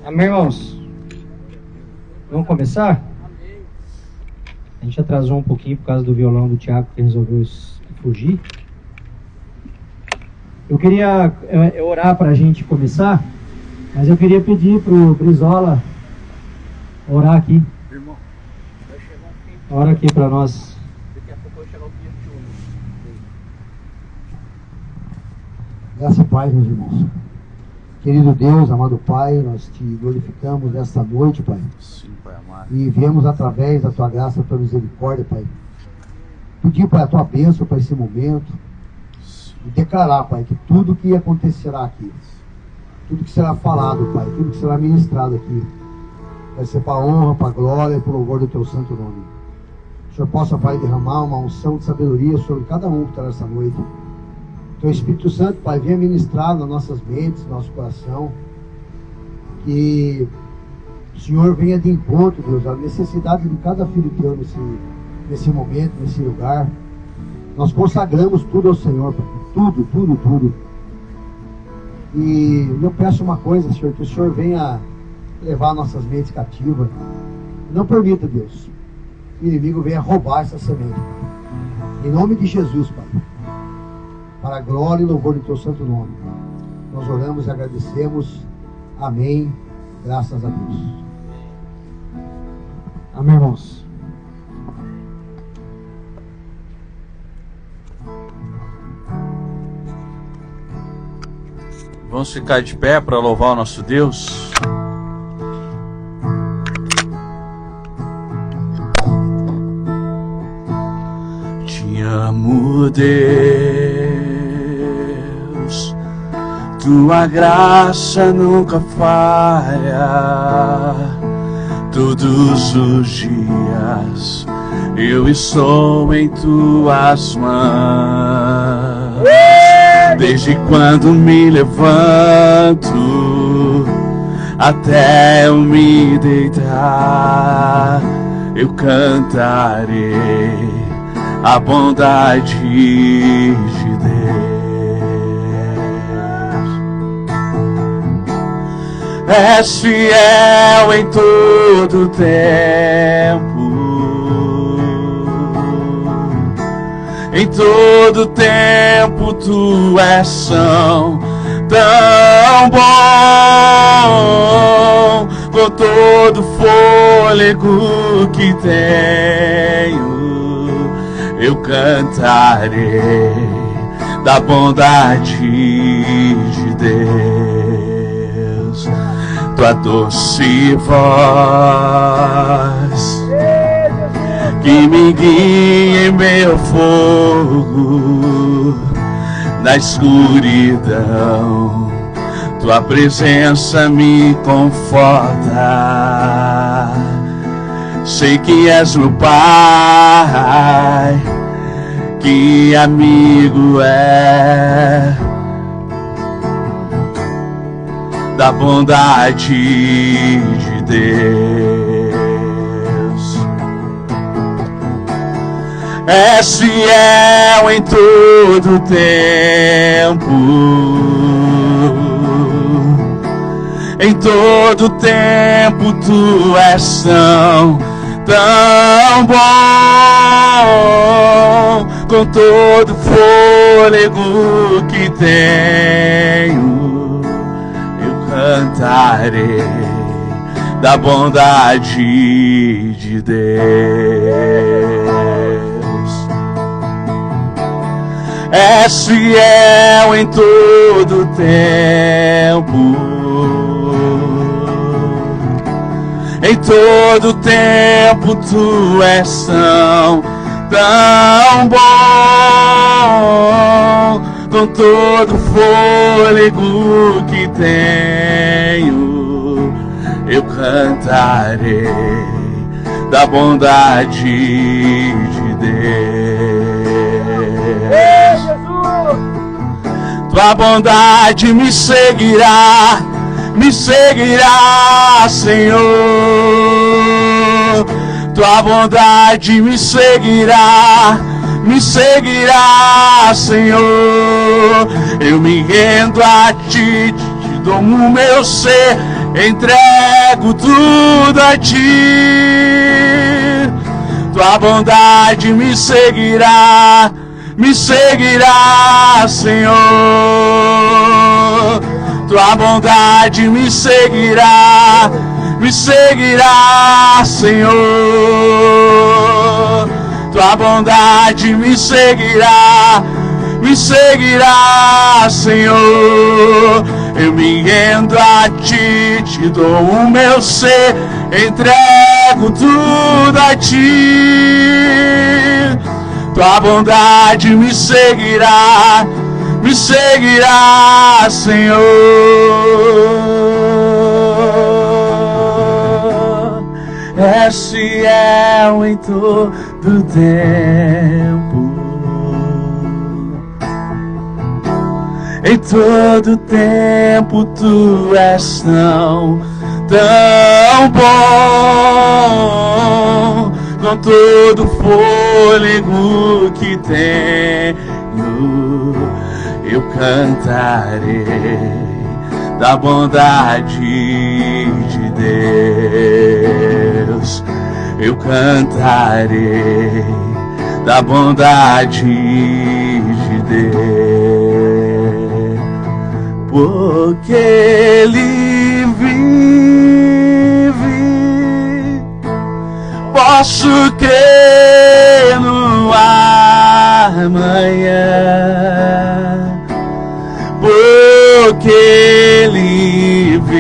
Amém, irmãos? Vamos começar? A gente atrasou um pouquinho por causa do violão do Thiago, que resolveu fugir. Eu queria orar para a gente começar, mas eu queria pedir para o Brizola orar aqui. Irmão, vai chegar um tempo. Ora aqui para nós. Daqui a pouco vai chegar o dia de hoje. Graça e paz, meus irmãos. Querido Deus, amado Pai, nós te glorificamos nesta noite, Pai. Sim, Pai amado. E viemos através da tua graça, da tua misericórdia, Pai. Pedir, Pai, a tua bênção para esse momento. E declarar, Pai, que tudo que acontecerá aqui, tudo que será falado, Pai, tudo que será ministrado aqui, vai ser para a honra, para a glória e para o louvor do teu santo nome. O Senhor possa, Pai, derramar uma unção de sabedoria sobre cada um que está nessa noite. Teu Espírito Santo, Pai, venha ministrar nas nossas mentes, no nosso coração. Que o Senhor venha de encontro, Deus, à necessidade de cada filho teu nesse momento, nesse lugar. Nós consagramos tudo ao Senhor, Pai. Tudo. E eu peço uma coisa, Senhor, que o Senhor venha levar nossas mentes cativas. Não permita, Deus, que o inimigo venha roubar essa semente. Em nome de Jesus, Pai. Para a glória e louvor do teu santo nome. Nós oramos e agradecemos. Amém. Graças a Deus. Amém, irmãos? Vamos ficar de pé para louvar o nosso Deus. Te amo, Deus, tua graça nunca falha. Todos os dias eu estou em tuas mãos. Desde quando me levanto até eu me deitar, eu cantarei a bondade de Deus. És fiel em todo tempo. Em todo tempo tu és tão bom. Com todo fôlego que tenho, eu cantarei da bondade de Deus. Tua doce voz que me guia em meu fogo, na escuridão, tua presença me conforta. Sei que és meu Pai, que amigo é da bondade de Deus. És fiel em todo tempo. Em todo tempo tu és tão bom. Com todo fôlego que tenho, eu cantarei da bondade de Deus. És fiel em todo tempo. Em todo tempo tu és tão bom. Com todo fôlego que tenho, eu cantarei da bondade de Deus. Tua bondade me seguirá, Senhor. Tua bondade me seguirá, me seguirá, Senhor. Eu me rendo a Ti, te dou o meu ser, entrego tudo a Ti. Tua bondade me seguirá, Senhor. Tua bondade me seguirá, Senhor. Tua bondade me seguirá, Senhor. Eu me rendo a Ti, te dou o meu ser, entrego tudo a Ti. Tua bondade me seguirá, Senhor. És fiel em todo tempo, em todo tempo Tu és tão bom. Com todo fôlego que tenho, eu cantarei da bondade de Deus. Eu cantarei da bondade de Deus, porque Ele vive. Posso crer no amanhã, porque Ele vive.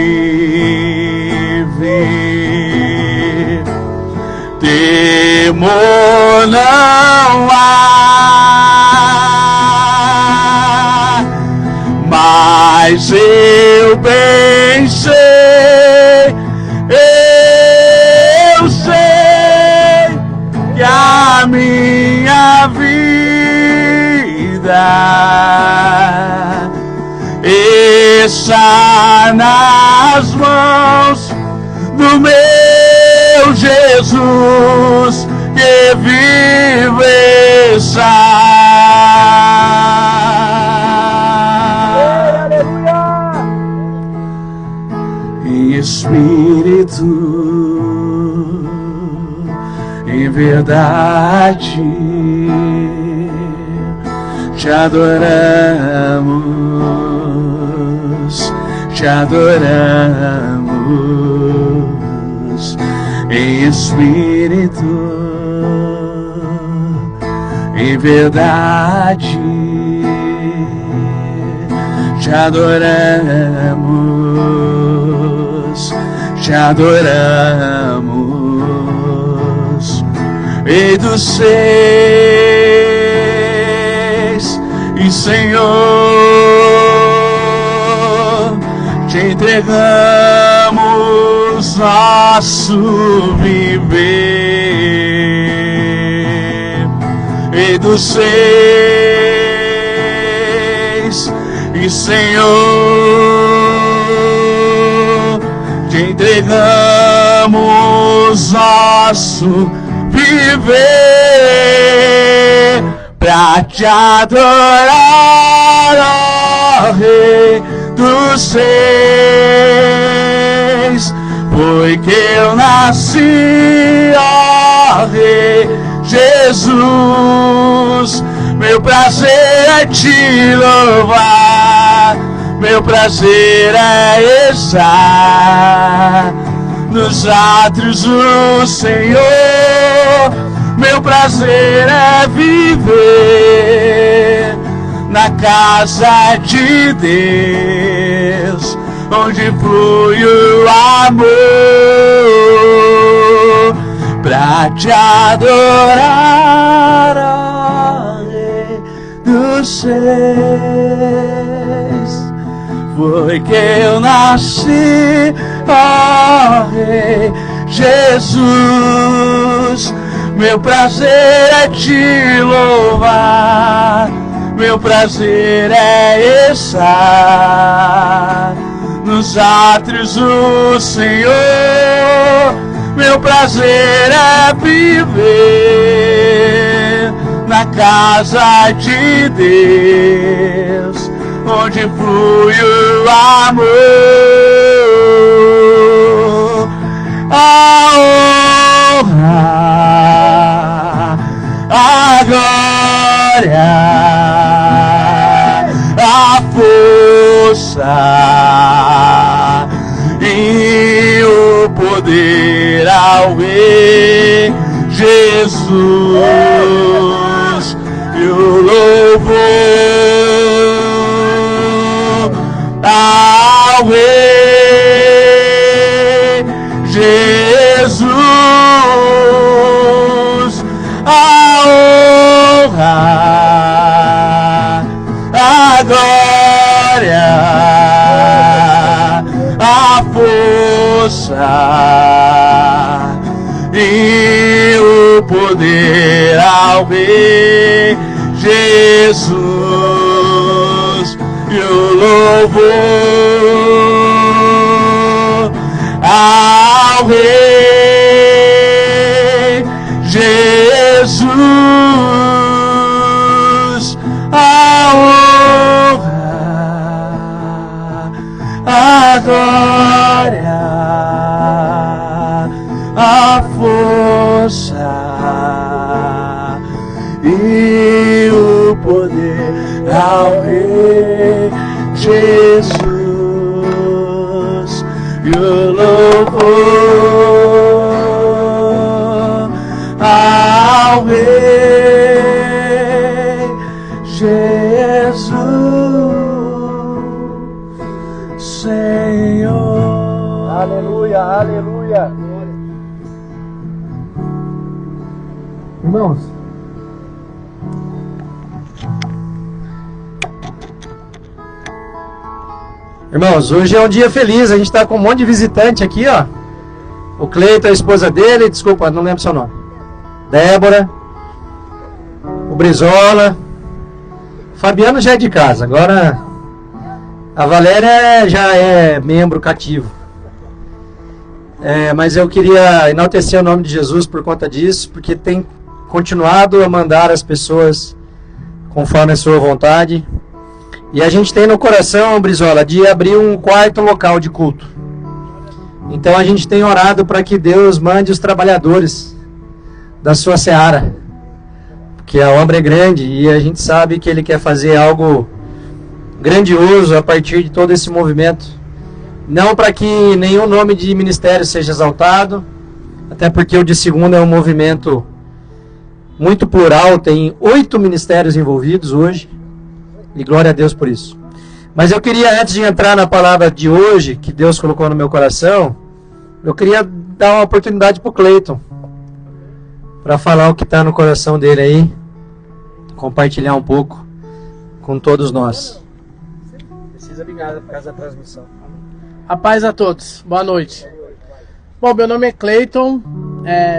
Temor não há, mas eu bem sei, eu sei que a minha vida está nas mãos do meu Jesus, que vive está em espírito, em verdade. Te adoramos, em espírito, em verdade. Te adoramos, Rei dos Seis e Senhor, te entregamos nosso viver. Rei dos Seis e Senhor, te entregamos nosso viver pra te adorar, ó Rei dos Seis. Foi que eu nasci, ó Rei Jesus. Meu prazer é te louvar, meu prazer é estar nos átrios do Senhor. Meu prazer é viver na casa de Deus, onde flui o amor, pra te adorar, ó Rei dos Seis. Foi que eu nasci, ó Rei Jesus. Meu prazer é te louvar, meu prazer é estar nos átrios do Senhor. Meu prazer é viver na na casa de Deus, onde flui o amor, a honra, a glória, a força e o poder ao Rei Jesus, e o louvor ao Rei Jesus, a honra, a glória, a força e o poder ao Rei Jesus, e o louvor ao Rei Jesus, a honra, a glória, a força e o poder ao Rei Jesus, e o louvor ao Rei Jesus, Senhor. Aleluia, aleluia. Irmãos, irmãos, hoje é um dia feliz, a gente está com um monte de visitante aqui, ó. O Cleiton, a esposa dele, desculpa, não lembro seu nome. Débora, o Brizola, Fabiano já é de casa, agora a Valéria já é membro cativo. Mas eu queria enaltecer o nome de Jesus por conta disso, porque tem continuado a mandar as pessoas conforme a sua vontade. E a gente tem no coração, Brizola, de abrir um quarto local de culto. Então a gente tem orado para que Deus mande os trabalhadores da sua seara, porque a obra é grande e a gente sabe que Ele quer fazer algo grandioso a partir de todo esse movimento. Não para que nenhum nome de ministério seja exaltado, até porque o de segunda é um movimento muito plural, tem 8 ministérios envolvidos hoje, e glória a Deus por isso. Mas eu queria, antes de entrar na palavra de hoje, que Deus colocou no meu coração, eu queria dar uma oportunidade para o Cleiton, para falar o que está no coração dele aí, compartilhar um pouco com todos nós. Precisa ligar por causa da transmissão. A paz a todos, boa noite. Bom, meu nome é Cleiton,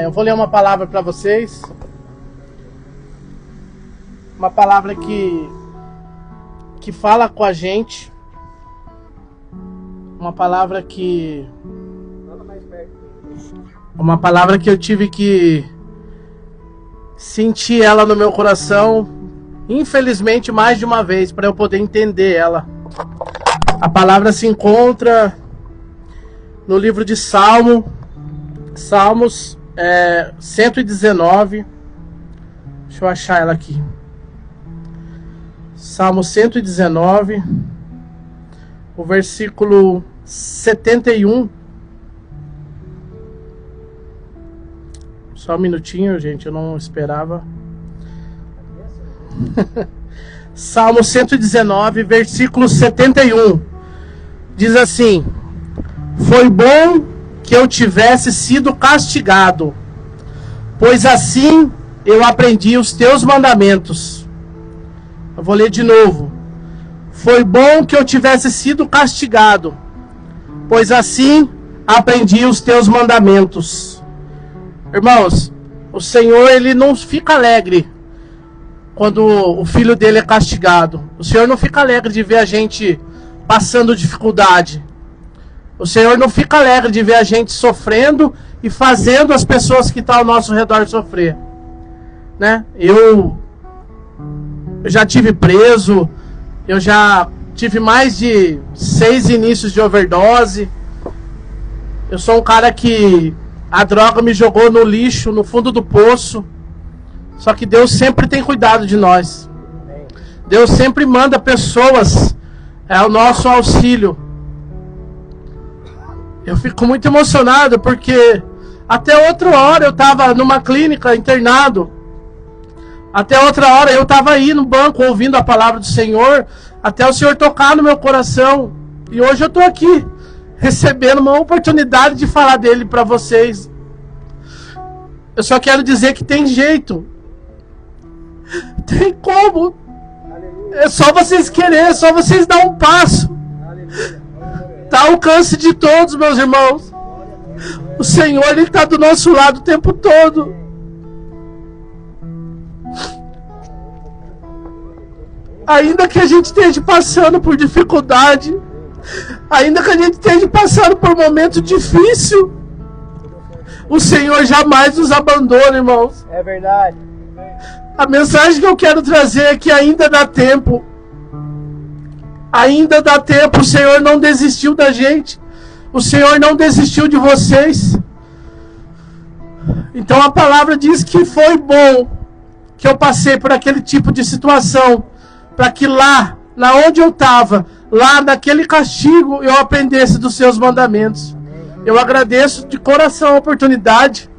eu vou ler uma palavra para vocês. Uma palavra que fala com a gente. Uma palavra que eu tive que sentir ela no meu coração, infelizmente mais de uma vez, para eu poder entender ela. A palavra se encontra no livro de Salmos 119. Deixa eu achar ela aqui. Salmo 119, o versículo 71. Só um minutinho, gente, eu não esperava. Salmo 119, versículo 71. Diz assim: foi bom que eu tivesse sido castigado, pois assim eu aprendi os teus mandamentos. Eu vou ler de novo. Foi bom que eu tivesse sido castigado, pois assim aprendi os teus mandamentos. Irmãos, o Senhor, Ele não fica alegre quando o filho dele é castigado. O Senhor não fica alegre de ver a gente passando dificuldade. O Senhor não fica alegre de ver a gente sofrendo e fazendo as pessoas que estão ao nosso redor sofrer, né? Eu Eu já tive preso, eu já tive mais de 6 inícios de overdose. Eu sou um cara que a droga me jogou no lixo, no fundo do poço. Só que Deus sempre tem cuidado de nós. Deus sempre manda pessoas ao nosso auxílio. Eu fico muito emocionado porque até outra hora eu estava numa clínica internado. Até outra hora eu estava aí no banco ouvindo a palavra do Senhor, até o Senhor tocar no meu coração. E hoje eu estou aqui recebendo uma oportunidade de falar dele para vocês. Eu só quero dizer que tem jeito. Tem como. É só vocês quererem, é só vocês dar um passo. Está ao alcance de todos, meus irmãos. O Senhor, Ele está do nosso lado o tempo todo. Ainda que a gente esteja passando por dificuldade, ainda que a gente esteja passando por um momento difícil, o Senhor jamais nos abandona, irmãos. É verdade. A mensagem que eu quero trazer é que ainda dá tempo. Ainda dá tempo. O Senhor não desistiu da gente. O Senhor não desistiu de vocês. Então a palavra diz que foi bom que eu passei por aquele tipo de situação, para que lá onde eu estava, lá naquele castigo, eu aprendesse dos seus mandamentos. Eu agradeço de coração a oportunidade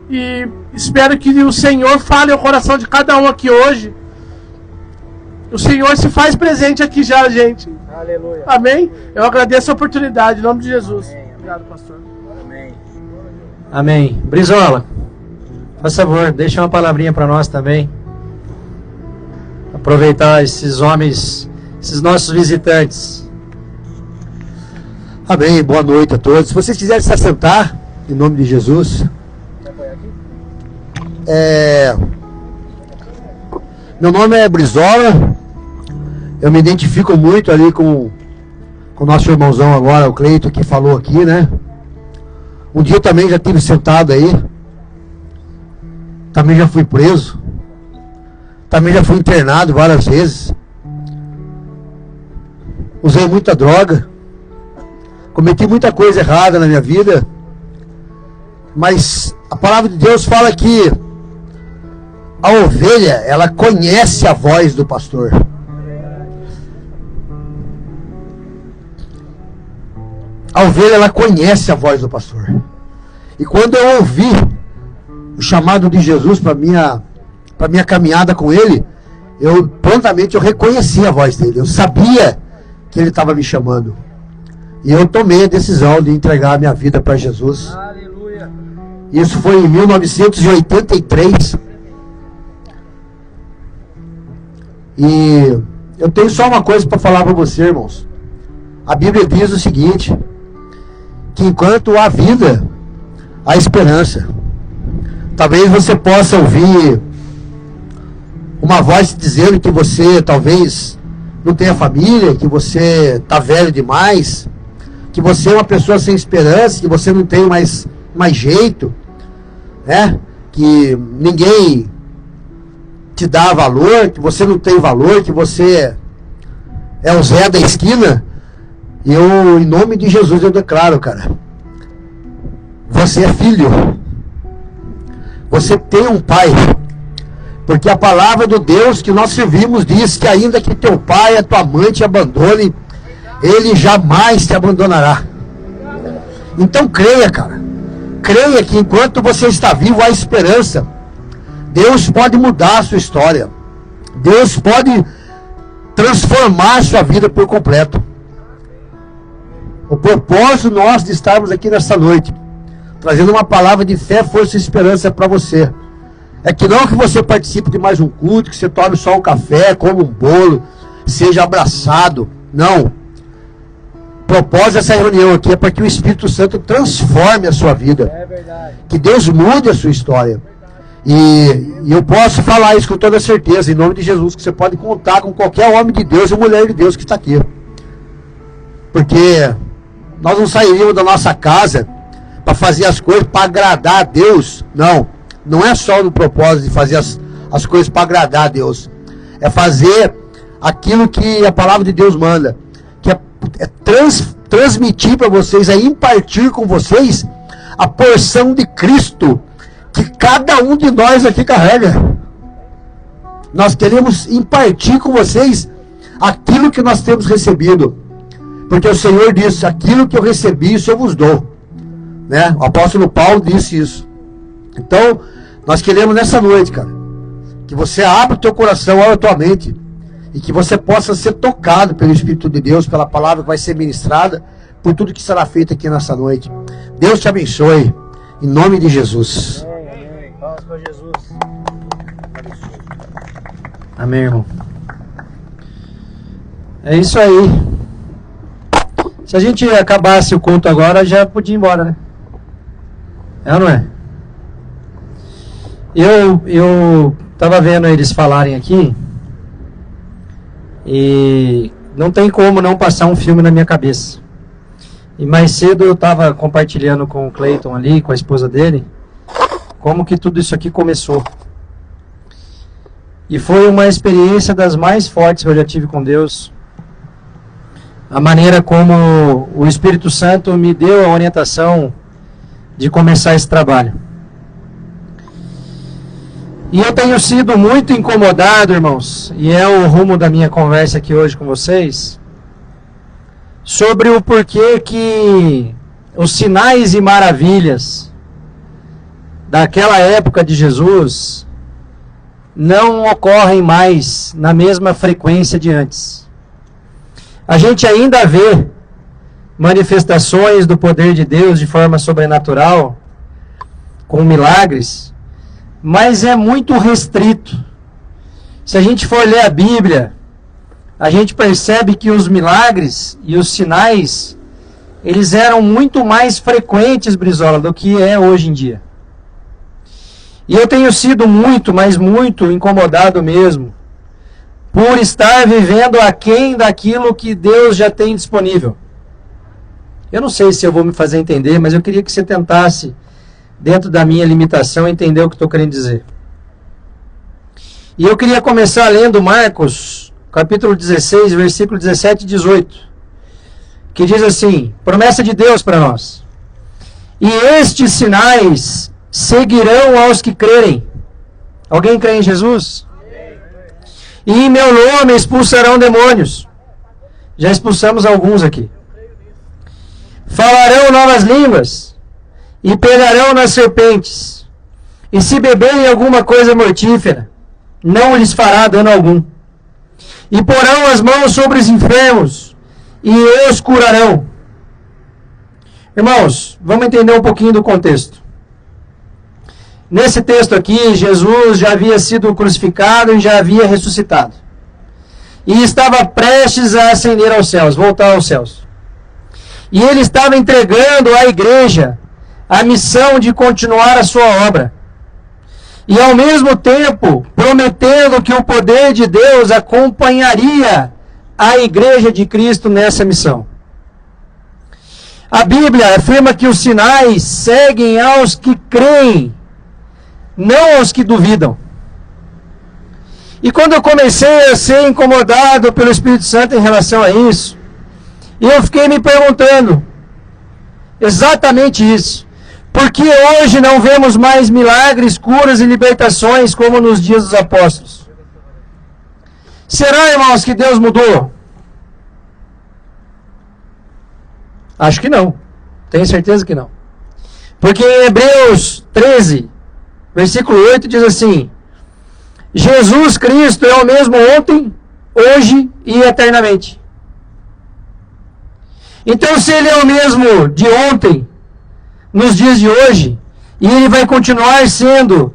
e espero que o Senhor fale ao coração de cada um aqui hoje. O Senhor se faz presente aqui já, gente. Aleluia. Amém? Eu agradeço a oportunidade, em nome de Jesus. Amém. Obrigado, pastor. Amém. Amém. Brizola, por favor, deixa uma palavrinha para nós também. Aproveitar esses homens, esses nossos visitantes. Amém, boa noite a todos. Se vocês quiserem se assentar, em nome de Jesus. Meu nome é Brizola. Eu me identifico muito ali com o nosso irmãozão agora, o Cleito, que falou aqui, né? Um dia eu também já estive sentado aí. Também já fui preso. Também já fui internado várias vezes. Usei muita droga. Cometi muita coisa errada na minha vida. Mas a palavra de Deus fala que a ovelha, ela conhece a voz do pastor. A ovelha, ela conhece a voz do pastor. E quando eu ouvi o chamado de Jesus para minha caminhada com ele, eu prontamente reconheci a voz dele. Eu sabia que ele estava me chamando. E eu tomei a decisão de entregar a minha vida para Jesus. Aleluia. Isso foi em 1983. E eu tenho só uma coisa para falar para você, irmãos. A Bíblia diz o seguinte: que enquanto há vida, há esperança. Talvez você possa ouvir uma voz dizendo que você talvez não tenha família, que você está velho demais, que você é uma pessoa sem esperança, que você não tem mais jeito, né? Que ninguém te dá valor, que você não tem valor, que você é o Zé da esquina. E eu, em nome de Jesus, eu declaro, cara, você é filho. Você tem um pai. Porque a palavra do Deus que nós servimos diz que ainda que teu pai e a tua mãe te abandone, ele jamais te abandonará. Então creia, cara. Creia que enquanto você está vivo, há esperança. Deus pode mudar a sua história. Deus pode transformar a sua vida por completo. O propósito nosso de estarmos aqui nessa noite, trazendo uma palavra de fé, força e esperança para você, é que não que você participe de mais um culto, que você tome só um café, coma um bolo, seja abraçado. Não. O propósito dessa reunião aqui é para que o Espírito Santo transforme a sua vida. É verdade. Que Deus mude a sua história. E eu posso falar isso com toda certeza, em nome de Jesus, que você pode contar com qualquer homem de Deus e mulher de Deus que está aqui. Porque nós não sairíamos da nossa casa para fazer as coisas para agradar a Deus. Não é só no propósito de fazer as coisas para agradar a Deus. É fazer aquilo que a palavra de Deus manda, que é transmitir para vocês, é impartir com vocês a porção de Cristo que cada um de nós aqui carrega. Nós queremos impartir com vocês aquilo que nós temos recebido, porque o Senhor disse: aquilo que eu recebi, isso eu vos dou, né? O apóstolo Paulo disse isso. Então, nós queremos nessa noite, cara, que você abra o teu coração, abra a tua mente, e que você possa ser tocado pelo Espírito de Deus, pela palavra que vai ser ministrada, por tudo que será feito aqui nessa noite. Deus te abençoe, em nome de Jesus. Amém. Vamos com Jesus. Amém, irmão. É isso aí. Se a gente acabasse o culto agora, já podia ir embora, né? É ou não é? Eu tava vendo eles falarem aqui, e não tem como não passar um filme na minha cabeça. E mais cedo eu tava compartilhando com o Cleiton ali, com a esposa dele, como que tudo isso aqui começou. E foi uma experiência das mais fortes que eu já tive com Deus. A maneira como o Espírito Santo me deu a orientação de começar esse trabalho. E eu tenho sido muito incomodado, irmãos, e é o rumo da minha conversa aqui hoje com vocês, sobre o porquê que os sinais e maravilhas daquela época de Jesus não ocorrem mais na mesma frequência de antes. A gente ainda vê manifestações do poder de Deus de forma sobrenatural, com milagres, mas é muito restrito. Se a gente for ler a Bíblia, a gente percebe que os milagres e os sinais, eles eram muito mais frequentes, Brizola, do que é hoje em dia. E eu tenho sido muito, mas muito incomodado mesmo, por estar vivendo aquém daquilo que Deus já tem disponível. Eu não sei se eu vou me fazer entender, mas eu queria que você tentasse, dentro da minha limitação, entender o que estou querendo dizer. E eu queria começar lendo Marcos, capítulo 16, versículo 17 e 18, que diz assim: promessa de Deus para nós: e estes sinais seguirão aos que crerem. Alguém crê em Jesus? E em meu nome expulsarão demônios. Já expulsamos alguns aqui. Falarão novas línguas, e pegarão nas serpentes, e se beberem alguma coisa mortífera, não lhes fará dano algum. E porão as mãos sobre os enfermos, e os curarão. Irmãos, vamos entender um pouquinho do contexto. Nesse texto aqui, Jesus já havia sido crucificado e já havia ressuscitado. E estava prestes a ascender aos céus, voltar aos céus. E ele estava entregando à igreja a missão de continuar a sua obra. E ao mesmo tempo, prometendo que o poder de Deus acompanharia a igreja de Cristo nessa missão. A Bíblia afirma que os sinais seguem aos que creem, não aos que duvidam. E quando eu comecei a ser incomodado pelo Espírito Santo em relação a isso, eu fiquei me perguntando exatamente isso. Por que hoje não vemos mais milagres, curas e libertações como nos dias dos apóstolos? Será, irmãos, que Deus mudou? Acho que não. Tenho certeza que não. Porque em Hebreus 13, versículo 8 diz assim: Jesus Cristo é o mesmo ontem, hoje e eternamente. Então, se Ele é o mesmo de ontem, nos dias de hoje, e Ele vai continuar sendo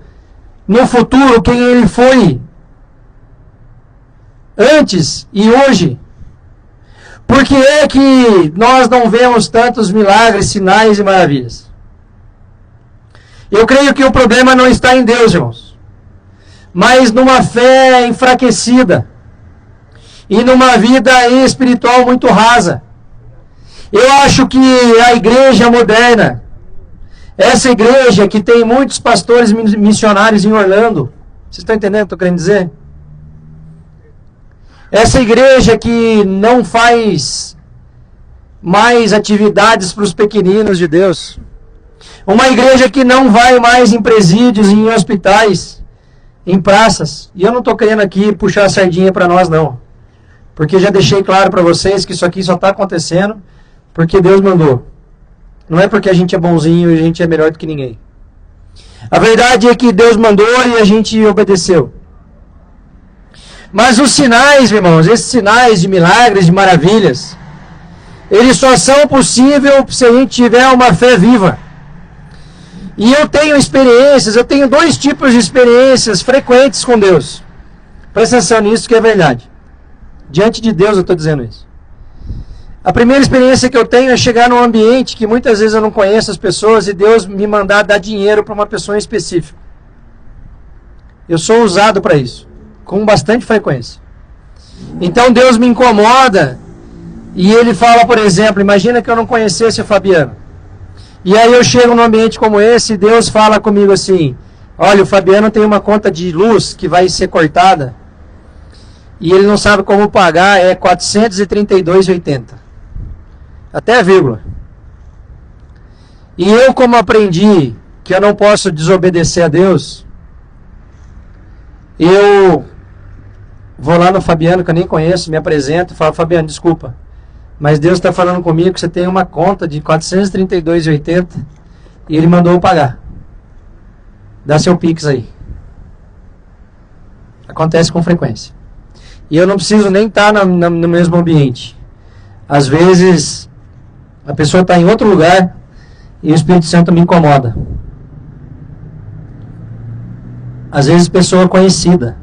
no futuro quem Ele foi antes e hoje, por que é que nós não vemos tantos milagres, sinais e maravilhas? Eu creio que o problema não está em Deus, irmãos, mas numa fé enfraquecida e numa vida espiritual muito rasa. Eu acho que a igreja moderna, essa igreja que tem muitos pastores missionários em Orlando, vocês estão entendendo o que eu estou querendo dizer? Essa igreja que não faz mais atividades para os pequeninos de Deus. Uma igreja que não vai mais em presídios, em hospitais, em praças. E eu não estou querendo aqui puxar a sardinha para nós, não. Porque já deixei claro para vocês que isso aqui só está acontecendo porque Deus mandou. Não é porque a gente é bonzinho e a gente é melhor do que ninguém. A verdade é que Deus mandou e a gente obedeceu. Mas os sinais, irmãos, esses sinais de milagres, de maravilhas, eles só são possíveis se a gente tiver uma fé viva. E eu tenho experiências, eu tenho 2 tipos de experiências frequentes com Deus. Presta atenção nisso que é verdade. Diante de Deus eu estou dizendo isso. A primeira experiência que eu tenho é chegar num ambiente que muitas vezes eu não conheço as pessoas e Deus me mandar dar dinheiro para uma pessoa em específico. Eu sou usado para isso, com bastante frequência. Então Deus me incomoda e Ele fala, por exemplo, imagina que eu não conhecesse o Fabiano. E aí eu chego num ambiente como esse e Deus fala comigo assim, olha, o Fabiano tem uma conta de luz que vai ser cortada e ele não sabe como pagar, é R$ 432,80. Até a vírgula. E eu, como aprendi que eu não posso desobedecer a Deus, eu vou lá no Fabiano, que eu nem conheço, me apresento e falo, Fabiano, desculpa, mas Deus está falando comigo que você tem uma conta de R$ 432,80 e Ele mandou eu pagar. Dá seu Pix aí. Acontece com frequência. E eu não preciso nem estar no mesmo ambiente. Às vezes, a pessoa está em outro lugar e o Espírito Santo me incomoda. Às vezes, pessoa conhecida.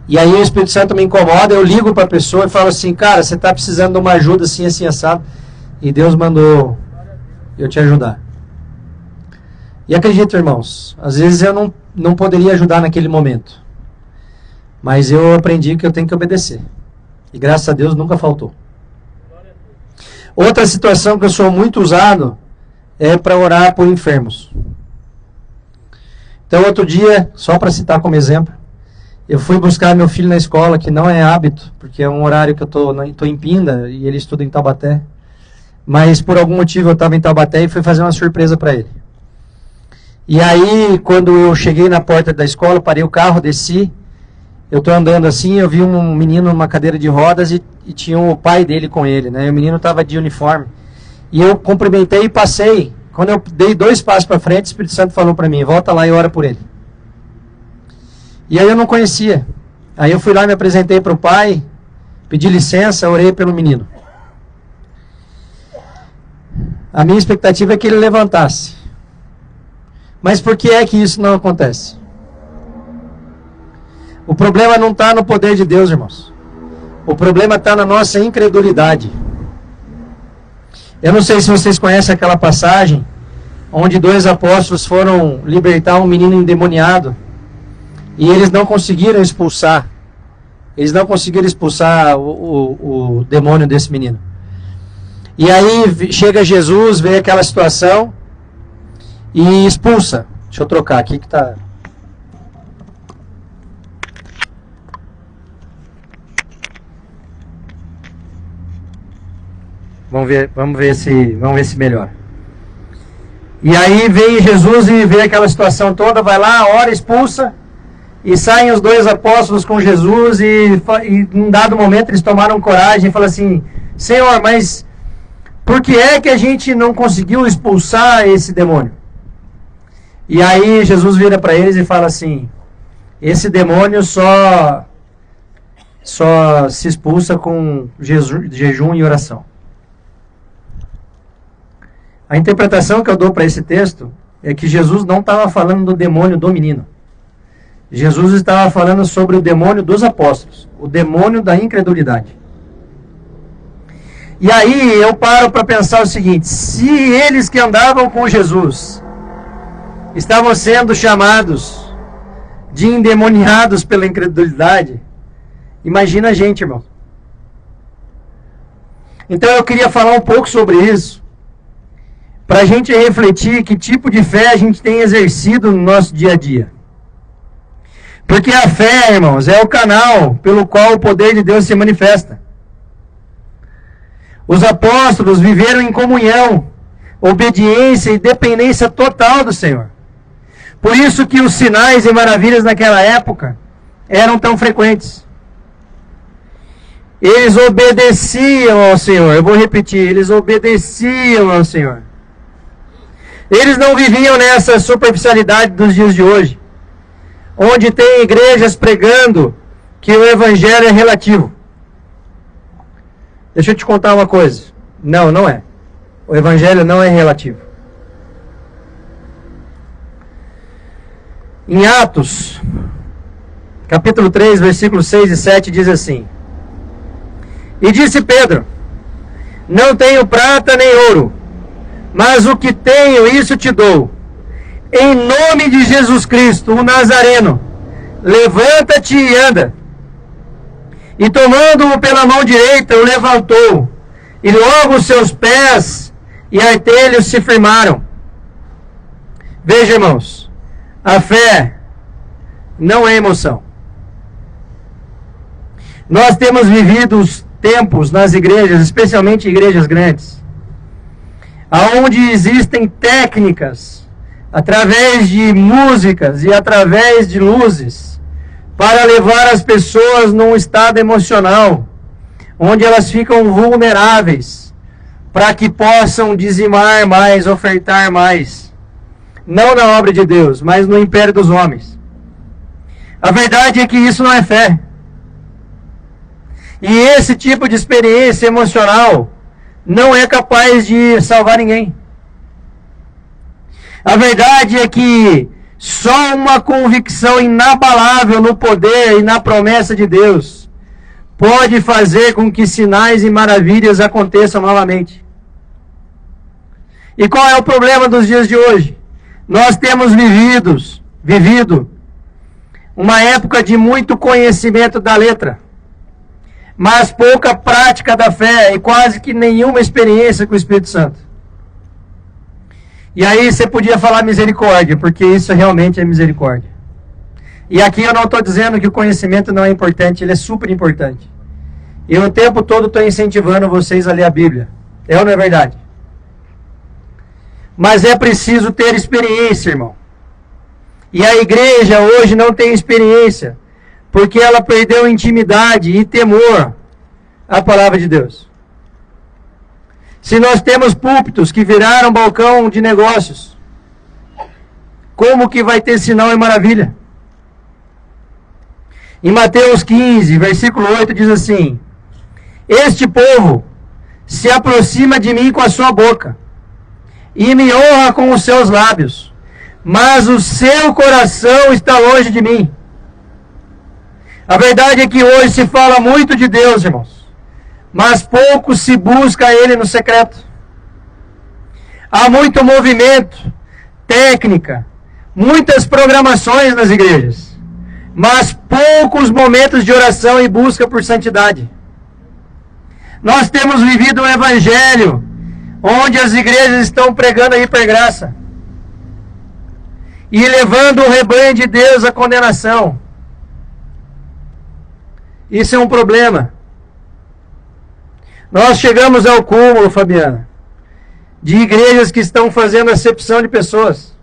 E aí o Espírito Santo me incomoda, eu ligo para a pessoa e falo assim, cara, você está precisando de uma ajuda assim, assim, assado. E Deus mandou eu te ajudar. E acredito, irmãos, às vezes eu não poderia ajudar naquele momento. Mas eu aprendi que eu tenho que obedecer. E graças a Deus nunca faltou. Outra situação que eu sou muito usado é para orar por enfermos. Então, outro dia, só para citar como exemplo, eu fui buscar meu filho na escola, que não é hábito, porque é um horário que eu estou em Pinda e ele estuda em Taubaté. Mas por algum motivo eu estava em Taubaté e fui fazer uma surpresa para ele. E aí, quando eu cheguei na porta da escola, parei o carro, desci. Eu estou andando assim, eu vi um menino numa cadeira de rodas e tinha o pai dele com ele, né? E o menino estava de uniforme. E eu cumprimentei e passei. Quando eu dei 2 passos para frente, o Espírito Santo falou para mim, volta lá e ora por ele. E aí eu não conhecia. Aí eu fui lá, me apresentei para o pai, pedi licença, orei pelo menino. A minha expectativa é que ele levantasse. Mas por que é que isso não acontece? O problema não está no poder de Deus, irmãos. O problema está na nossa incredulidade. Eu não sei se vocês conhecem aquela passagem onde 2 apóstolos foram libertar um menino endemoniado e eles não conseguiram expulsar. Eles não conseguiram expulsar o demônio desse menino. E aí chega Jesus, vê aquela situação e expulsa. Deixa eu trocar aqui que está... Vamos ver se melhora. E aí vem Jesus e vê aquela situação toda, vai lá, ora, expulsa, e saem os 2 apóstolos com Jesus, e em dado momento eles tomaram coragem e falaram assim, Senhor, mas por que é que a gente não conseguiu expulsar esse demônio? E aí Jesus vira para eles e fala assim, esse demônio só se expulsa com jejum e oração. A interpretação que eu dou para esse texto é que Jesus não estava falando do demônio do menino. Jesus estava falando sobre o demônio dos apóstolos, o demônio da incredulidade. E aí eu paro para pensar o seguinte, se eles que andavam com Jesus estavam sendo chamados de endemoniados pela incredulidade, imagina a gente, irmão. Então eu queria falar um pouco sobre isso, para a gente refletir que tipo de fé a gente tem exercido no nosso dia a dia. Porque a fé, irmãos, é o canal pelo qual o poder de Deus se manifesta. Os apóstolos viveram em comunhão, obediência e dependência total do Senhor. Por isso que os sinais e maravilhas naquela época eram tão frequentes. Eles obedeciam ao Senhor. Eu vou repetir, eles obedeciam ao Senhor. Eles não viviam nessa superficialidade dos dias de hoje, onde tem igrejas pregando que o evangelho é relativo. Deixa eu te contar uma coisa. Não, não é. O evangelho não é relativo. Em Atos, capítulo 3, versículos 6 e 7, diz assim: E disse Pedro: Não tenho prata nem ouro, mas o que tenho, isso te dou. Em nome de Jesus Cristo, o Nazareno, levanta-te e anda. E tomando-o pela mão direita, o levantou, e logo os seus pés e artelhos se firmaram. Veja, irmãos, a fé não é emoção. Nós temos vivido os tempos nas igrejas, especialmente igrejas grandes, aonde existem técnicas, através de músicas e através de luzes, para levar as pessoas num estado emocional, onde elas ficam vulneráveis, para que possam dizimar mais, ofertar mais. Não na obra de Deus, mas no império dos homens. A verdade é que isso não é fé. E esse tipo de experiência emocional não é capaz de salvar ninguém. A verdade é que só uma convicção inabalável no poder e na promessa de Deus pode fazer com que sinais e maravilhas aconteçam novamente. E qual é o problema dos dias de hoje? Nós temos vivido uma época de muito conhecimento da letra, mas pouca prática da fé e quase que nenhuma experiência com o Espírito Santo. E aí você podia falar misericórdia, porque isso realmente é misericórdia. E aqui eu não estou dizendo que o conhecimento não é importante, ele é super importante. E o tempo todo estou incentivando vocês a ler a Bíblia. É ou não é verdade? Mas é preciso ter experiência, irmão. E a igreja hoje não tem experiência, porque ela perdeu intimidade e temor à palavra de Deus. Se nós temos púlpitos que viraram balcão de negócios, como que vai ter sinal e maravilha? Em Mateus 15, versículo 8, diz assim: Este povo se aproxima de mim com a sua boca, e me honra com os seus lábios, mas o seu coração está longe de mim. A verdade é que hoje se fala muito de Deus, irmãos, mas pouco se busca Ele no secreto. Há muito movimento, técnica, muitas programações nas igrejas, mas poucos momentos de oração e busca por santidade. Nós temos vivido um evangelho onde as igrejas estão pregando a hipergraça e levando o rebanho de Deus à condenação. Isso é um problema. Nós chegamos ao cúmulo, Fabiana, de igrejas que estão fazendo acepção de pessoas.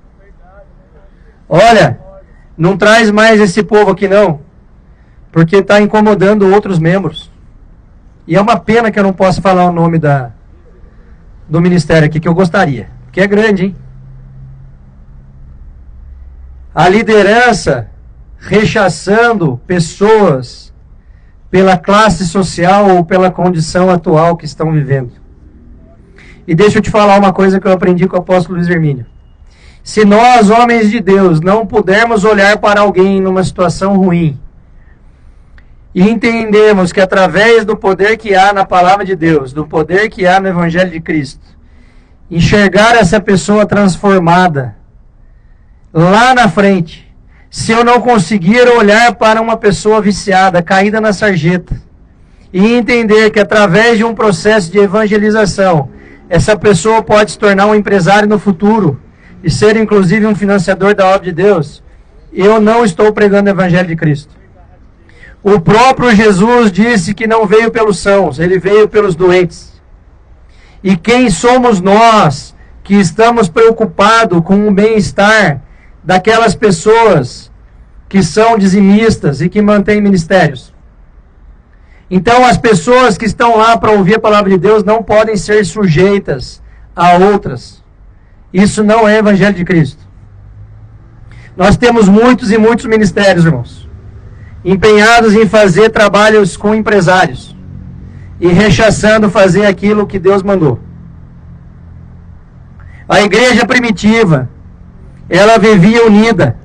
Olha, não traz mais esse povo aqui não, porque está incomodando outros membros. E é uma pena que eu não posso falar o nome do ministério aqui, que eu gostaria, porque é grande, hein? A liderança rechaçando pessoas pela classe social ou pela condição atual que estão vivendo. E deixa eu te falar uma coisa que eu aprendi com o apóstolo Luiz Hermínio. Se nós, homens de Deus, não pudermos olhar para alguém numa situação ruim e entendermos que através do poder que há na palavra de Deus, do poder que há no Evangelho de Cristo, enxergar essa pessoa transformada lá na frente, se eu não conseguir olhar para uma pessoa viciada, caída na sarjeta, e entender que através de um processo de evangelização, essa pessoa pode se tornar um empresário no futuro, e ser inclusive um financiador da obra de Deus, eu não estou pregando o Evangelho de Cristo. O próprio Jesus disse que não veio pelos sãos, ele veio pelos doentes. E quem somos nós que estamos preocupados com o bem-estar daquelas pessoas que são dizimistas e que mantêm ministérios? Então as pessoas que estão lá para ouvir a palavra de Deus não podem ser sujeitas a outras. Isso não é Evangelho de Cristo. Nós temos muitos e muitos ministérios, irmãos, empenhados em fazer trabalhos com empresários e rechaçando fazer aquilo que Deus mandou. A igreja primitiva, ela vivia unida,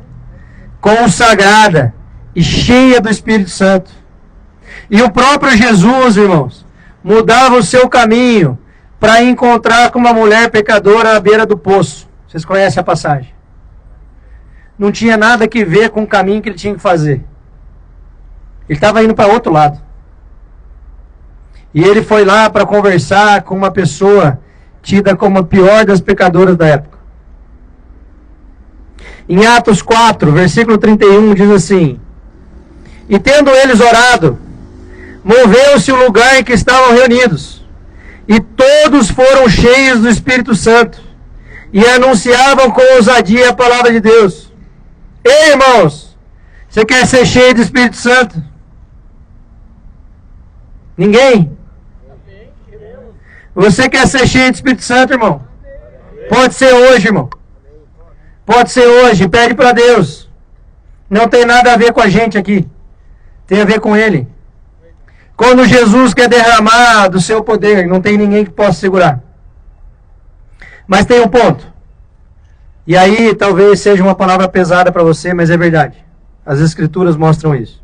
consagrada e cheia do Espírito Santo. E o próprio Jesus, irmãos, mudava o seu caminho para encontrar com uma mulher pecadora à beira do poço. Vocês conhecem a passagem? Não tinha nada que ver com o caminho que ele tinha que fazer. Ele estava indo para outro lado. E ele foi lá para conversar com uma pessoa tida como a pior das pecadoras da época. Em Atos 4, versículo 31, diz assim: e tendo eles orado, moveu-se o lugar em que estavam reunidos, e todos foram cheios do Espírito Santo, e anunciavam com ousadia a palavra de Deus. Ei, irmãos, você quer ser cheio do Espírito Santo? Ninguém? Você quer ser cheio do Espírito Santo, irmão? Pode ser hoje, irmão. Pode ser hoje, pede para Deus. Não tem nada a ver com a gente aqui. Tem a ver com Ele. Quando Jesus quer derramar do seu poder, não tem ninguém que possa segurar. Mas tem um ponto. E aí talvez seja uma palavra pesada para você, mas é verdade. As Escrituras mostram isso.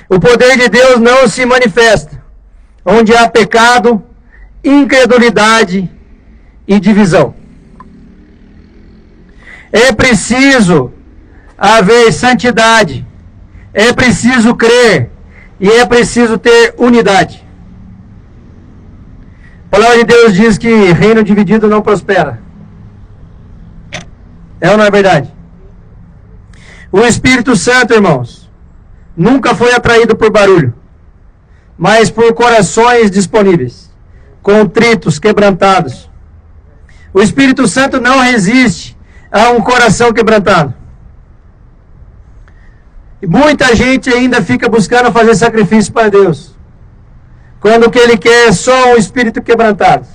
O poder de Deus não se manifesta onde há pecado, incredulidade e divisão. É preciso haver santidade, é preciso crer e é preciso ter unidade. A palavra de Deus diz que reino dividido não prospera. É ou não é verdade? O Espírito Santo, irmãos, nunca foi atraído por barulho, mas por corações disponíveis, contritos, quebrantados. O Espírito Santo não resiste a um coração quebrantado. E muita gente ainda fica buscando fazer sacrifício para Deus, quando o que Ele quer é só um espírito quebrantado.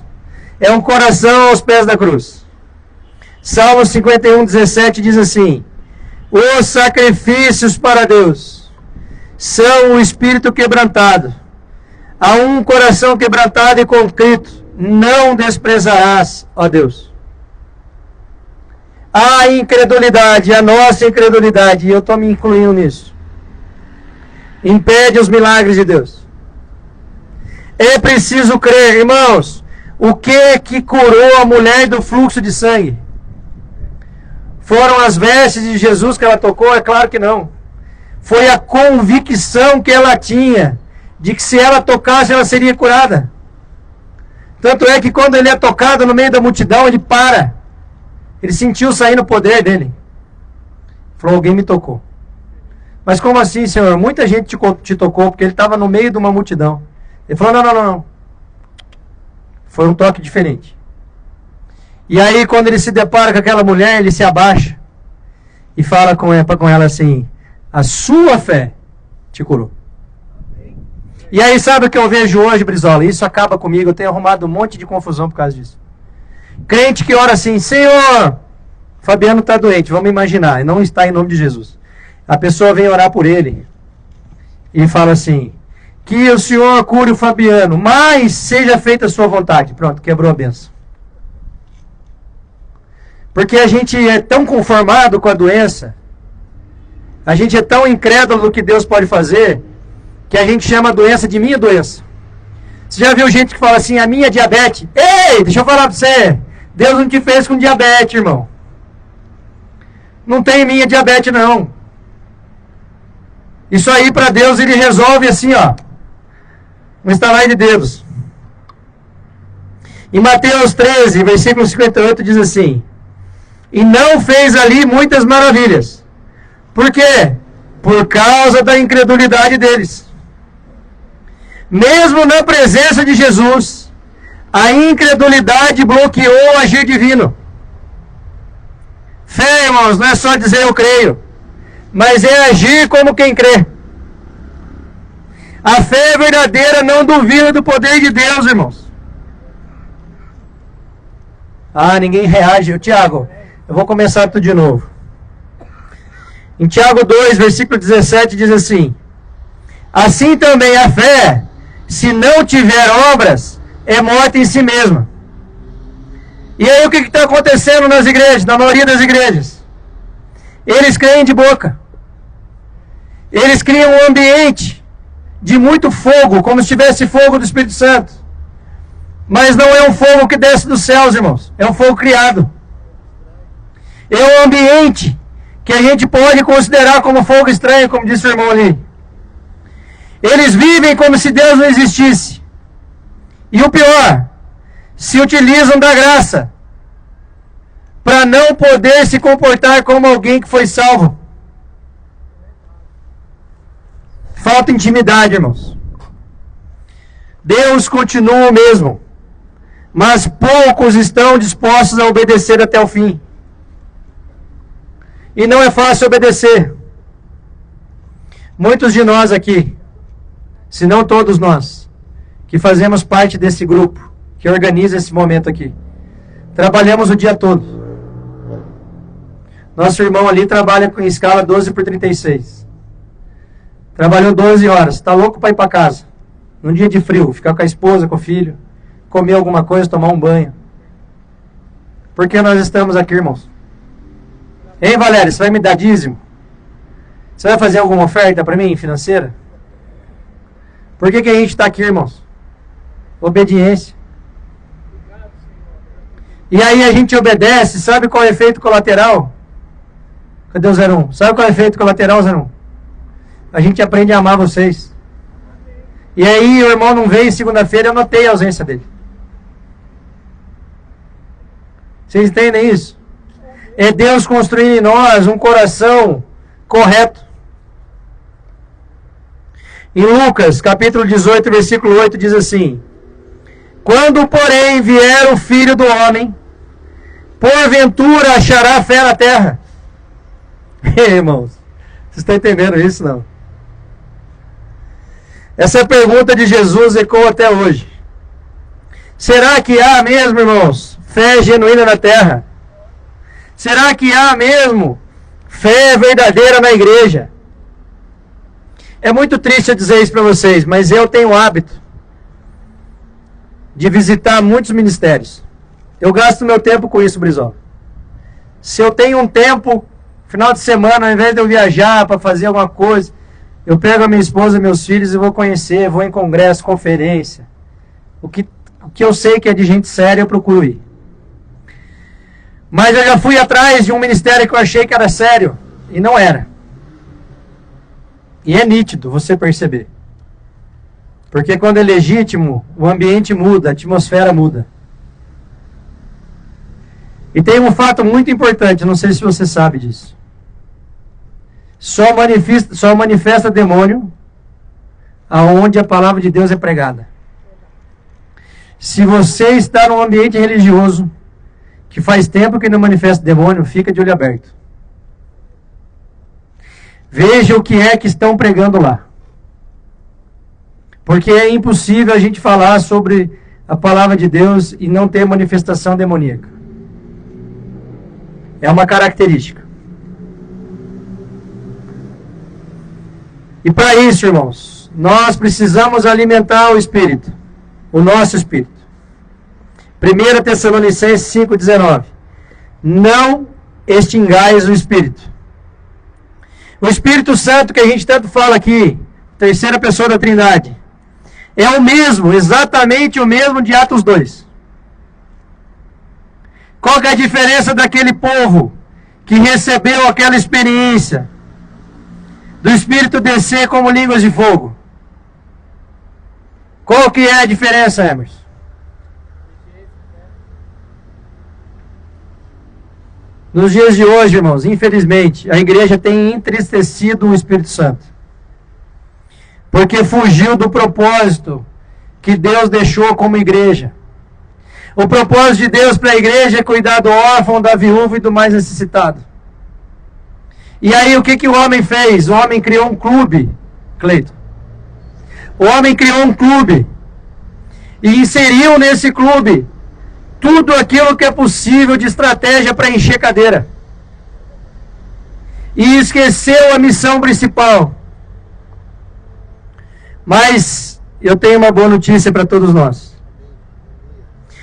É um coração aos pés da cruz. Salmo 51, 17 diz assim: os sacrifícios para Deus são o espírito quebrantado. A um coração quebrantado e contrito não desprezarás, ó Deus. A incredulidade, a nossa incredulidade, e eu estou me incluindo nisso, impede os milagres de Deus. É preciso crer, irmãos. O que curou a mulher do fluxo de sangue? Foram as vestes de Jesus que ela tocou? É claro que não. Foi a convicção que ela tinha de que se ela tocasse, ela seria curada. Tanto é que quando ele é tocado no meio da multidão, ele para. Ele sentiu saindo o poder dele. Falou: alguém me tocou. Mas como assim, Senhor? Muita gente te tocou, porque ele estava no meio de uma multidão. Ele falou: não. Foi um toque diferente. E aí, quando ele se depara com aquela mulher, ele se abaixa e fala com ela assim: a sua fé te curou. E aí, sabe o que eu vejo hoje, Brizola? Isso acaba comigo, eu tenho arrumado um monte de confusão por causa disso. Crente que ora assim: Senhor, Fabiano está doente, vamos imaginar, não está em nome de Jesus. A pessoa vem orar por ele e fala assim: que o Senhor cure o Fabiano, mas seja feita a sua vontade. Pronto, quebrou a benção. Porque a gente é tão conformado com a doença, a gente é tão incrédulo do que Deus pode fazer, que a gente chama a doença de minha doença. Você já viu gente que fala assim: a minha diabetes? Ei, deixa eu falar para você, Deus não te fez com diabetes, irmão. Não tem minha diabetes, não. Isso aí para Deus ele resolve assim, ó, um estalar de dedos. Em Mateus 13, versículo 58 diz assim: e não fez ali muitas maravilhas, Por quê? Por causa da incredulidade deles. Mesmo na presença de Jesus, a incredulidade bloqueou o agir divino. Fé, irmãos, não é só dizer eu creio, mas é agir como quem crê. A fé verdadeira não duvida do poder de Deus, irmãos. Ninguém reage. Tiago, eu vou começar tudo de novo. Em Tiago 2, versículo 17, diz assim: assim também a fé, se não tiver obras, é morta em si mesma. E aí o que está acontecendo nas igrejas, na maioria das igrejas? Eles creem de boca. Eles criam um ambiente de muito fogo, como se tivesse fogo do Espírito Santo. Mas não é um fogo que desce dos céus, irmãos. É um fogo criado. É um ambiente que a gente pode considerar como fogo estranho, como disse o irmão ali. Eles vivem como se Deus não existisse. E o pior, se utilizam da graça para não poder se comportar como alguém que foi salvo. Falta intimidade, irmãos. Deus continua o mesmo, mas poucos estão dispostos a obedecer até o fim. E não é fácil obedecer. Muitos de nós aqui, se não todos nós, que fazemos parte desse grupo, que organiza esse momento aqui, trabalhamos o dia todo. Nosso irmão ali trabalha com escala 12/36. Trabalhou 12 horas. Está louco para ir para casa. Num dia de frio, ficar com a esposa, com o filho, comer alguma coisa, tomar um banho. Por que nós estamos aqui, irmãos? Hein, Valério, você vai me dar dízimo? Você vai fazer alguma oferta para mim, financeira? Por que a gente está aqui, irmãos? Obediência. E aí a gente obedece, sabe qual é o efeito colateral? Cadê o 01? Sabe qual é o efeito colateral, 01? A gente aprende a amar vocês. E aí o irmão não veio segunda-feira, eu notei a ausência dele. Vocês entendem isso? É Deus construindo em nós um coração correto. Em Lucas, capítulo 18, versículo 8, diz assim: quando, porém, vier o Filho do Homem, porventura achará fé na terra? Irmãos, vocês estão entendendo isso, não? Essa pergunta de Jesus ecoa até hoje. Será que há mesmo, irmãos, fé genuína na terra? Será que há mesmo fé verdadeira na igreja? É muito triste eu dizer isso para vocês, mas eu tenho o hábito de visitar muitos ministérios. Eu gasto meu tempo com isso, Brizola. Se eu tenho um tempo, final de semana, ao invés de eu viajar para fazer alguma coisa, eu pego a minha esposa e meus filhos e vou conhecer, vou em congresso, conferência. O que eu sei que é de gente séria, eu procuro ir. Mas eu já fui atrás de um ministério que eu achei que era sério, e não era. E é nítido você perceber. Porque quando é legítimo, o ambiente muda, a atmosfera muda. E tem um fato muito importante, não sei se você sabe disso. Só manifesta demônio aonde a palavra de Deus é pregada. Se você está num ambiente religioso que faz tempo que não manifesta demônio, fica de olho aberto. Veja o que é que estão pregando lá. Porque é impossível a gente falar sobre a palavra de Deus e não ter manifestação demoníaca. É uma característica. E para isso, irmãos, nós precisamos alimentar o Espírito, o nosso Espírito. 1 Tessalonicenses 5,19. Não extingais o Espírito. O Espírito Santo que a gente tanto fala aqui, terceira pessoa da Trindade, é o mesmo, exatamente o mesmo de Atos 2. Qual que é a diferença daquele povo que recebeu aquela experiência do Espírito descer como línguas de fogo? Qual que é a diferença, Emerson? Nos dias de hoje, irmãos, infelizmente, a igreja tem entristecido o Espírito Santo. Porque fugiu do propósito que Deus deixou como igreja. O propósito de Deus para a igreja é cuidar do órfão, da viúva e do mais necessitado. E aí o que o homem fez? O homem criou um clube, Cleiton. O homem criou um clube e inseriu nesse clube tudo aquilo que é possível de estratégia para encher cadeira. E esqueceu a missão principal. Mas eu tenho uma boa notícia para todos nós.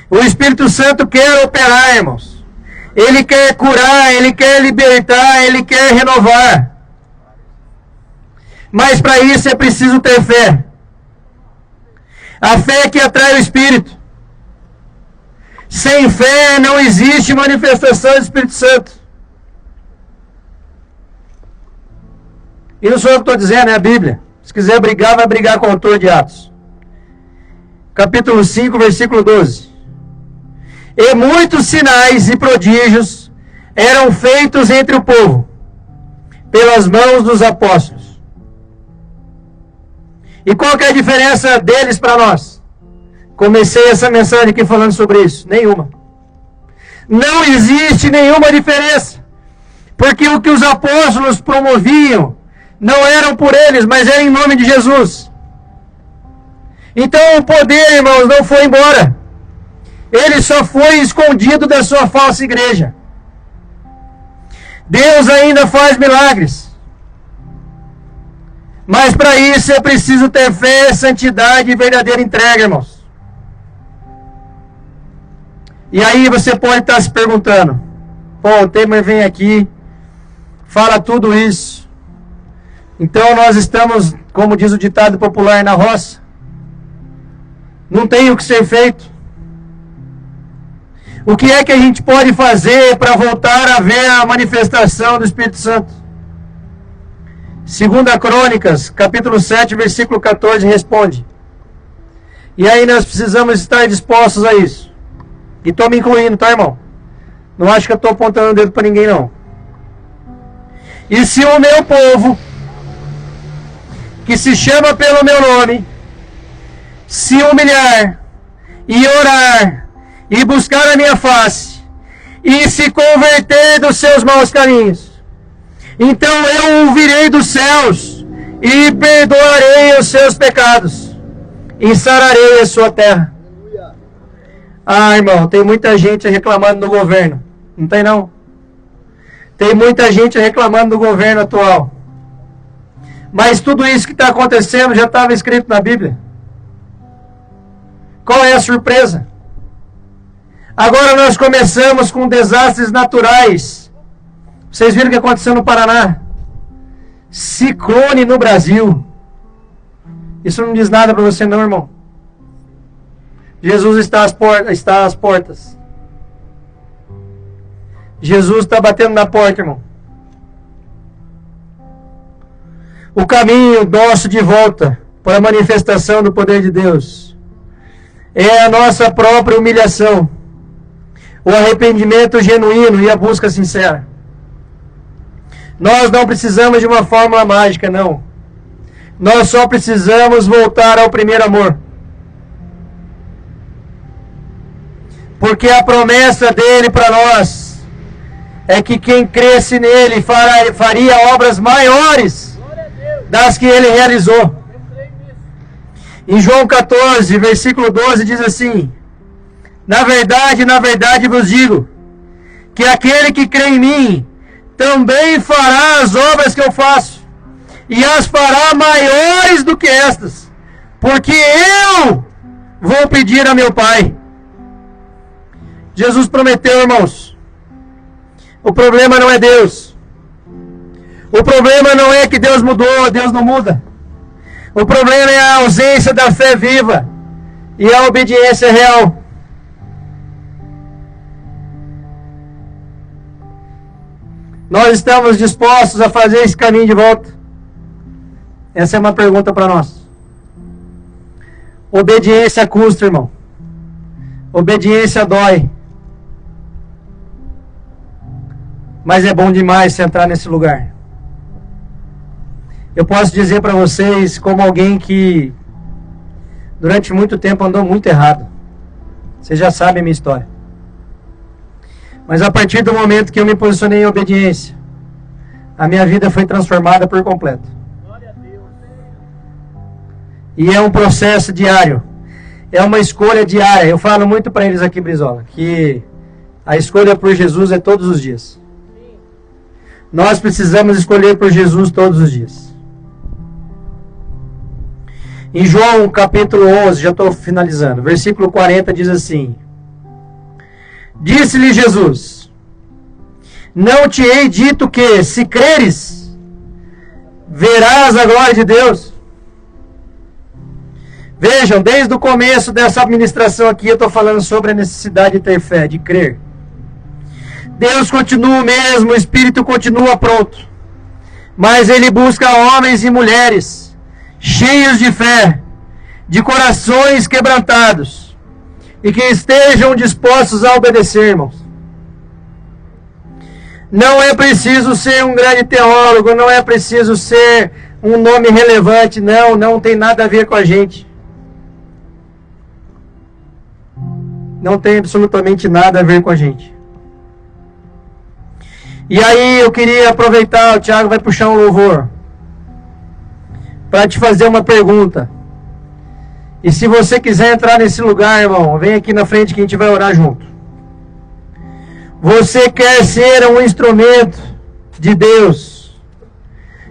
O Espírito Santo quer operar, irmãos. Ele quer curar, Ele quer libertar, Ele quer renovar. Mas para isso é preciso ter fé. A fé que atrai o Espírito. Sem fé não existe manifestação do Espírito Santo. E não sou eu que estou dizendo, é a Bíblia. Se quiser brigar, vai brigar com o autor de Atos. Capítulo 5, versículo 12. E muitos sinais e prodígios eram feitos entre o povo, pelas mãos dos apóstolos. E qual que é a diferença deles para nós? Comecei essa mensagem aqui falando sobre isso. Nenhuma. Não existe nenhuma diferença. Porque o que os apóstolos promoviam não eram por eles, mas era em nome de Jesus. Então o poder, irmãos, não foi embora. Ele só foi escondido da sua falsa igreja. Deus ainda faz milagres. Mas para isso é preciso ter fé, santidade e verdadeira entrega, irmãos. E aí você pode estar se perguntando, pô, o Temer vem aqui, fala tudo isso. Então nós estamos, como diz o ditado popular, na roça. Não tem o que ser feito. O que é que a gente pode fazer para voltar a ver a manifestação do Espírito Santo? 2 Crônicas, capítulo 7, versículo 14, responde. E aí nós precisamos estar dispostos a isso. E estou me incluindo, tá, irmão? Não acho que eu estou apontando o dedo para ninguém, não. E se o meu povo, que se chama pelo meu nome, se humilhar e orar e buscar a minha face e se converter dos seus maus caminhos, então eu ouvirei dos céus e perdoarei os seus pecados e sararei a sua terra. Ah, irmão, tem muita gente reclamando do governo. Não tem, não? Tem muita gente reclamando do governo atual. Mas tudo isso que está acontecendo já estava escrito na Bíblia. Qual é a surpresa? Agora nós começamos com desastres naturais. Vocês viram o que aconteceu no Paraná? Ciclone no Brasil. Isso não diz nada para você, não, irmão. Jesus está às portas. Jesus está batendo na porta, irmão. O caminho nosso de volta para a manifestação do poder de Deus é a nossa própria humilhação, o arrependimento genuíno e a busca sincera. Nós não precisamos de uma fórmula mágica, não. Nós só precisamos voltar ao primeiro amor. Porque a promessa dele para nós é que quem cresce nele faria obras maiores das que ele realizou. Em João 14, versículo 12, diz assim: na verdade vos digo, que aquele que crê em mim também fará as obras que eu faço, e as fará maiores do que estas, porque eu vou pedir a meu Pai. Jesus prometeu, irmãos. O problema não é Deus. O problema não é que Deus mudou, Deus não muda. O problema é a ausência da fé viva e a obediência real. Nós estamos dispostos a fazer esse caminho de volta? Essa é uma pergunta para nós. Obediência custa, irmão. Obediência dói. mas é bom demais você entrar nesse lugar. Eu posso dizer para vocês, como alguém que durante muito tempo andou muito errado. Vocês já sabem a minha história. Mas a partir do momento que eu me posicionei em obediência, a minha vida foi transformada por completo. E é um processo diário. É uma escolha diária. Eu falo muito para eles aqui, Brizola, que a escolha por Jesus é todos os dias. Nós precisamos escolher por Jesus todos os dias. Em João capítulo 11, já estou finalizando, versículo 40 diz assim: Disse-lhe Jesus: Não te hei dito que, se creres, verás a glória de Deus? Vejam, desde o começo dessa administração aqui, eu estou falando sobre a necessidade de ter fé, de crer. Deus continua o mesmo, o Espírito continua pronto. Mas Ele busca homens e mulheres cheios de fé, de corações quebrantados, e que estejam dispostos a obedecer, irmãos. Não é preciso ser um grande teólogo, não é preciso ser um nome relevante, não tem nada a ver com a gente. Não tem absolutamente nada a ver com a gente. E aí eu queria aproveitar, o Thiago vai puxar um louvor, para te fazer uma pergunta. E se você quiser entrar nesse lugar, irmão, vem aqui na frente que a gente vai orar junto. Você quer ser um instrumento de Deus,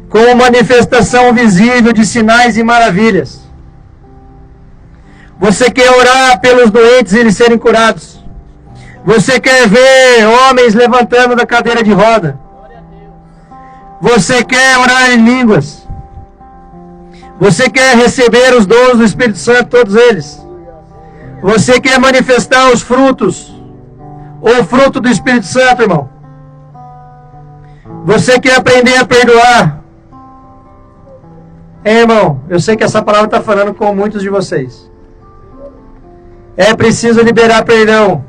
com manifestação visível de sinais e maravilhas? Você quer orar pelos doentes e eles serem curados? Você quer ver homens levantando da cadeira de roda? Você quer orar em línguas? Você quer receber os dons do Espírito Santo, todos eles? Você quer manifestar os frutos, ou o fruto do Espírito Santo, irmão? Você quer aprender a perdoar? Irmão, eu sei que essa palavra está falando com muitos de vocês. É preciso liberar perdão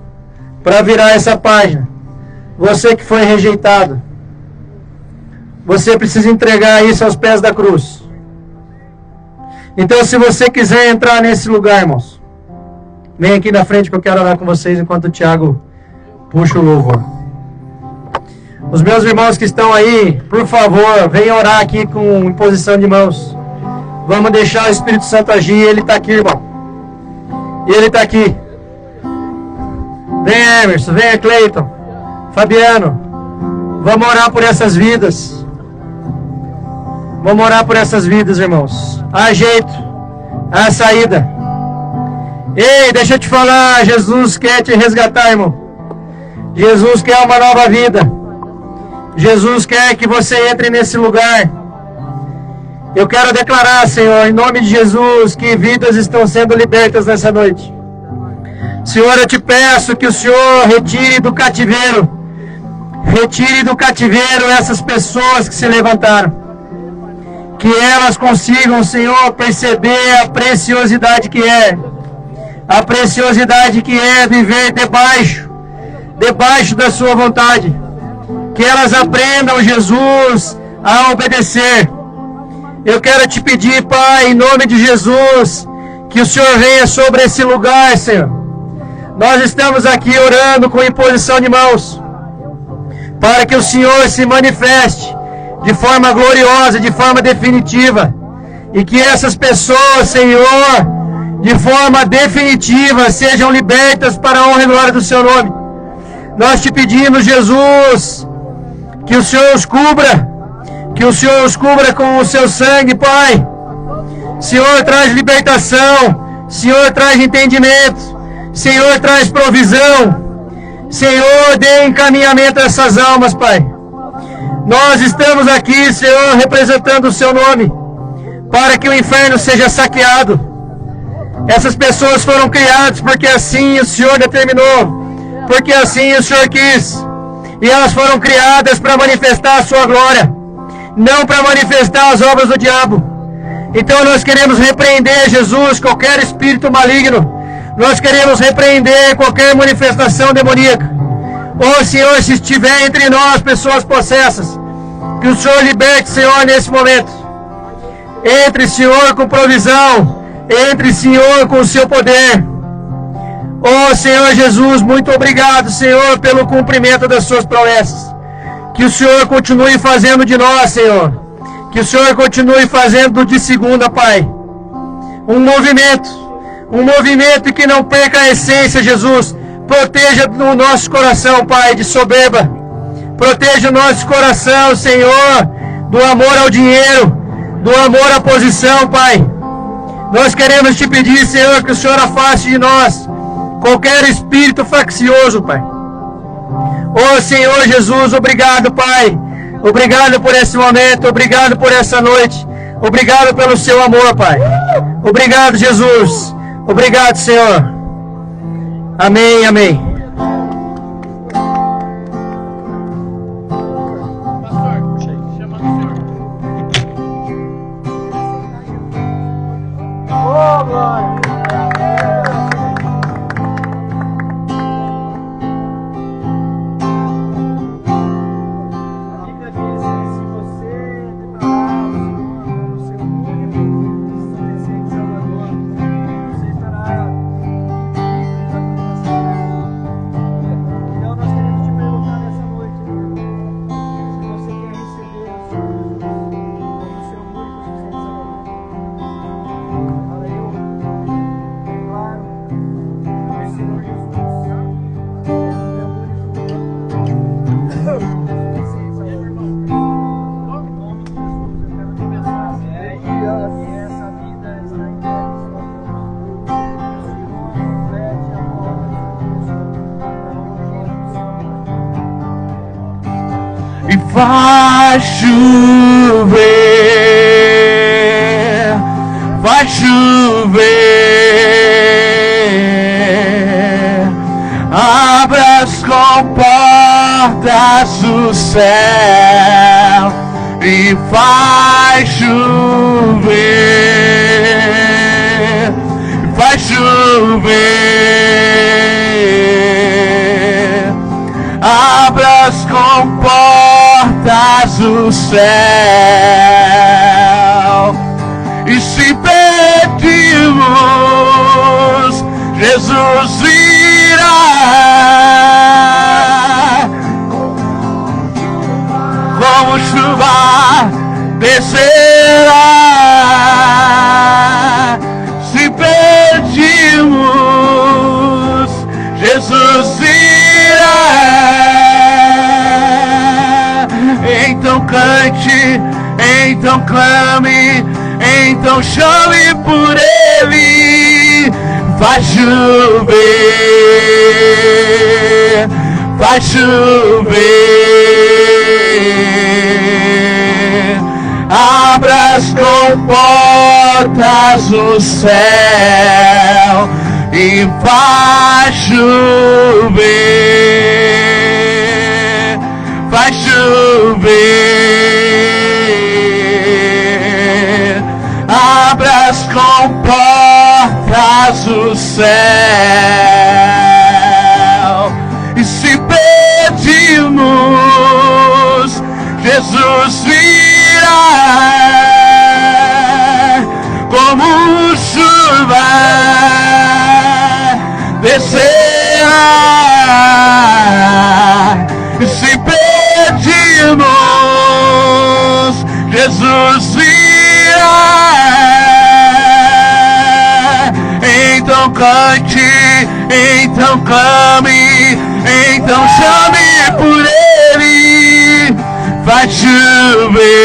para virar essa página. Você que foi rejeitado, você precisa entregar isso aos pés da cruz. Então, se você quiser entrar nesse lugar, irmãos, vem aqui na frente que eu quero orar com vocês enquanto o Thiago puxa o louvor. Os meus irmãos que estão aí, por favor, venham orar aqui com imposição de mãos. Vamos deixar o Espírito Santo agir. Ele está aqui, irmão. Ele está aqui. Vem, Emerson, vem, Cleiton, Fabiano. Vamos orar por essas vidas. Vamos orar por essas vidas, irmãos. Há jeito, há saída. Ei, deixa eu te falar, Jesus quer te resgatar, irmão. Jesus quer uma nova vida. Jesus quer que você entre nesse lugar. Eu quero declarar, Senhor, em nome de Jesus, que vidas estão sendo libertas nessa noite. Senhor, eu te peço que o Senhor retire do cativeiro essas pessoas que se levantaram. Que elas consigam, Senhor, perceber a preciosidade que é. A preciosidade que é viver debaixo da sua vontade. Que elas aprendam, Jesus, a obedecer. Eu quero te pedir, Pai, em nome de Jesus, que o Senhor venha sobre esse lugar, Senhor. Nós estamos aqui orando com imposição de mãos, para que o Senhor se manifeste de forma gloriosa, de forma definitiva, e que essas pessoas, Senhor, de forma definitiva, sejam libertas para a honra e glória do Seu nome. Nós te pedimos, Jesus, que o Senhor os cubra, com o Seu sangue, Pai. Senhor, traz libertação, Senhor, traz entendimento, Senhor, traz provisão, Senhor, dê encaminhamento a essas almas, Pai. Nós estamos aqui, Senhor, representando o Seu nome, para que o inferno seja saqueado. Essas pessoas foram criadas porque assim o Senhor determinou, porque assim o Senhor quis, e elas foram criadas para manifestar a Sua glória, não para manifestar as obras do diabo. Então nós queremos repreender, Jesus, qualquer espírito maligno. Nós queremos repreender qualquer manifestação demoníaca. Ô Senhor, se estiver entre nós pessoas possessas, que o Senhor liberte, Senhor, nesse momento. Entre, Senhor, com provisão. Entre, Senhor, com o seu poder. Ô Senhor Jesus, muito obrigado, Senhor, pelo cumprimento das suas promessas. Que o Senhor continue fazendo de nós, Senhor. Que o Senhor continue fazendo de segunda, Pai. Um movimento que não perca a essência, Jesus. Proteja o nosso coração, Pai, de soberba. Proteja o nosso coração, Senhor, do amor ao dinheiro, do amor à posição, Pai. Nós queremos te pedir, Senhor, que o Senhor afaste de nós qualquer espírito faccioso, Pai. Ô Senhor Jesus, obrigado, Pai. Obrigado por esse momento, obrigado por essa noite. Obrigado pelo seu amor, Pai. Obrigado, Jesus. Obrigado, Senhor. Amém, amém. Vai chover, vai chover. Abra as comportas do céu e vai chover, vai chover. Abra as comportas do céu, e se pedirmos, Jesus virá, como chuva descerá. Se pedirmos, Jesus virá. Então cante, então clame, então chame por Ele. Vai chover, vai chover. Abra as comportas do céu e vai chover, vai chover. Abra as comportas do céu, e se pedimos, Jesus virá, como chuva descerá. E se pedimos, Jesus virá. Então cante, então clame, então chame por Ele. Vai chover,